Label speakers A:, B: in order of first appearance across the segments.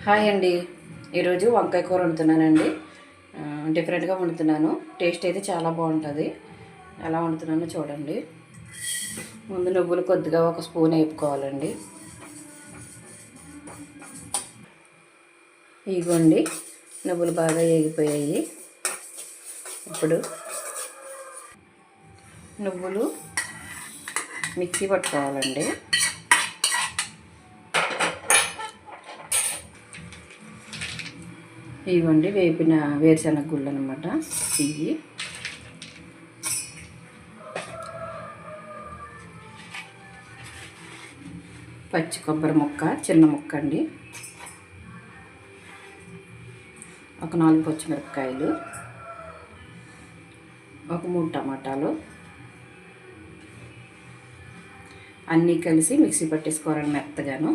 A: Hi అండి. ఈరోజు వంకాయ కూర వండుతున్నానండి. డిఫరెంట్గా వండుతున్నాను. టేస్ట్ అయితే చాలా బాగుంటుంది. ఎలా వండుతున్నానో చూడండి. ముందు నువ్వులు కొద్దిగా ఒక స్పూన్ వేపుకోవాలండి. ఇగోండి నువ్వులు బాగా వేగిపోయాయి. ఇప్పుడు నువ్వులు మిక్సీ పట్టుకోవాలండి. ఇవ్వండి వేపిన వేరుశనగ గుళ్ళు అనమాట. ఇవి పచ్చి కొబ్బరి ముక్క, చిన్న ముక్క అండి. ఒక 4 పచ్చిమిరపకాయలు, ఒక 3 టమాటాలు అన్నీ కలిసి మిక్సీ పట్టేసుకోవాలండి మెత్తగాను.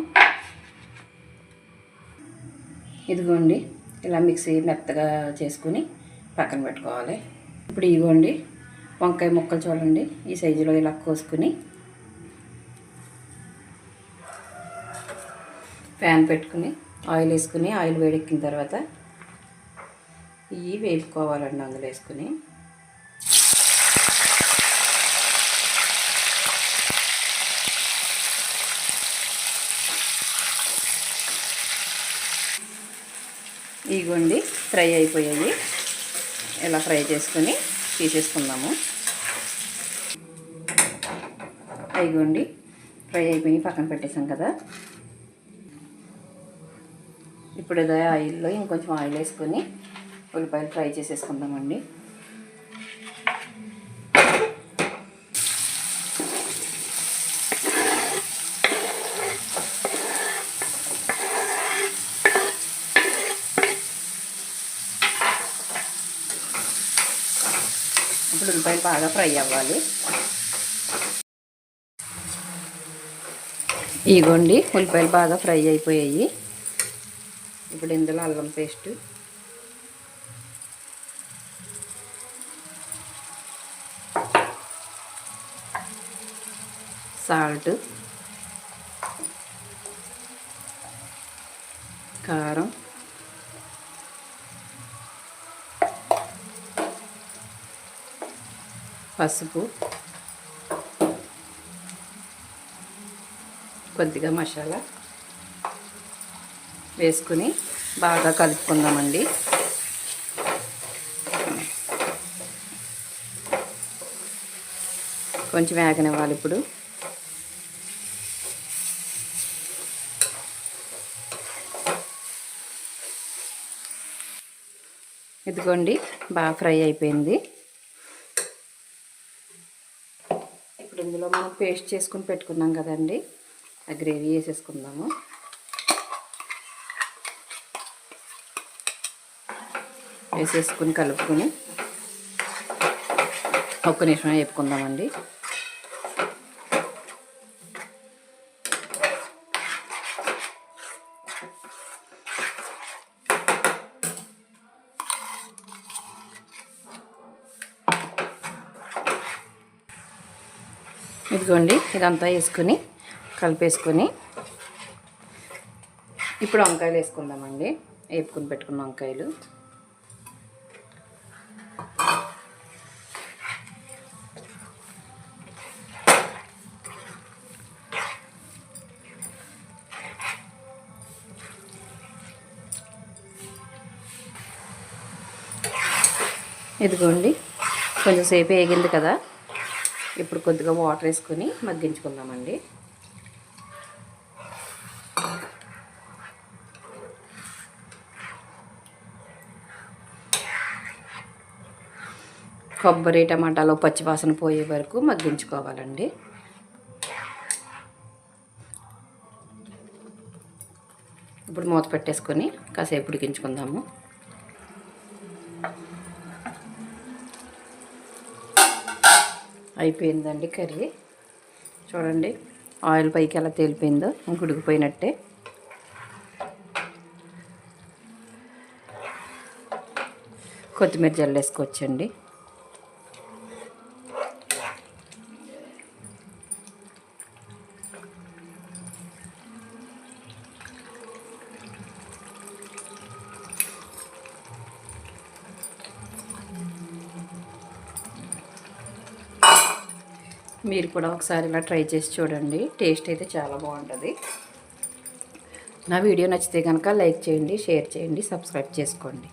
A: ఇదిగోండి ఇలా మిక్సీ మెత్తగా చేసుకుని పక్కన పెట్టుకోవాలి. ఇప్పుడు ఇదిగోండి వంకాయ ముక్కలు చూడండి ఈ సైజులో ఇలా కోసుకుని ప్యాన్ పెట్టుకుని ఆయిల్ వేసుకుని ఆయిల్ వేడెక్కిన తర్వాత ఇవి వేపుకోవాలండి. అందులో వేసుకుని ఇగోండి ఫ్రై అయిపోయాయి. ఇలా ఫ్రై చేసుకుని తీసేసుకుందాము. ఇగోండి ఫ్రై అయిపోయి పక్కన పెట్టేసాం కదా. ఇప్పుడు ఇదే ఆయిల్లో ఇంకొంచెం ఆయిల్ వేసుకొని ఉల్లిపాయలు ఫ్రై చేసేసుకుందామండి. ఇప్పుడు ఉల్లిపాయలు బాగా ఫ్రై అవ్వాలి. ఇగోండి ఉల్లిపాయలు బాగా ఫ్రై అయిపోయాయి. ఇప్పుడు ఇందులో అల్లం పేస్టు, సాల్ట్, కారం, పసుపు, కొద్దిగా మసాలా వేసుకుని బాగా కలుపుకుందామండి. కొంచెం వేగనివ్వాలి. ఇప్పుడు ఇదిగోండి బాగా ఫ్రై అయిపోయింది. ఇప్పుడు ఇందులో మనం పేస్ట్ చేసుకుని పెట్టుకున్నాం కదండి, ఆ గ్రేవీ వేసేసుకుందాము. వేసేసుకుని కలుపుకొని ఒక్క నిమిషం వేపుకుందామండి. ఇదిగోండి ఇదంతా వేసుకుని కలిపేసుకొని ఇప్పుడు వంకాయలు వేసుకుందామండి. వేపుకుని పెట్టుకున్న వంకాయలు ఇదిగోండి కొంచెం సేపు వేగింది కదా. ఇప్పుడు కొద్దిగా వాటర్ వేసుకొని మగ్గించుకుందామండి. కొబ్బరి టమాటాలో పచ్చివాసన పోయే వరకు మగ్గించుకోవాలండి. ఇప్పుడు మూత పెట్టేసుకొని కాసేపు ఉడికించుకుందాము. అయిపోయిందండి కర్రీ. చూడండి ఆయిల్ పైకి ఎలా తేలిపోయిందో, ఇంక ఉడికిపోయినట్టే. కొత్తిమీర జల్లేసుకోవచ్చండి. మీరు కూడా ఒకసారి ఇలా ట్రై చేసి చూడండి. టేస్ట్ అయితే చాలా బాగుంటుంది. నా వీడియో నచ్చితే కనుక లైక్ చేయండి, షేర్ చేయండి, సబ్స్క్రైబ్ చేసుకోండి.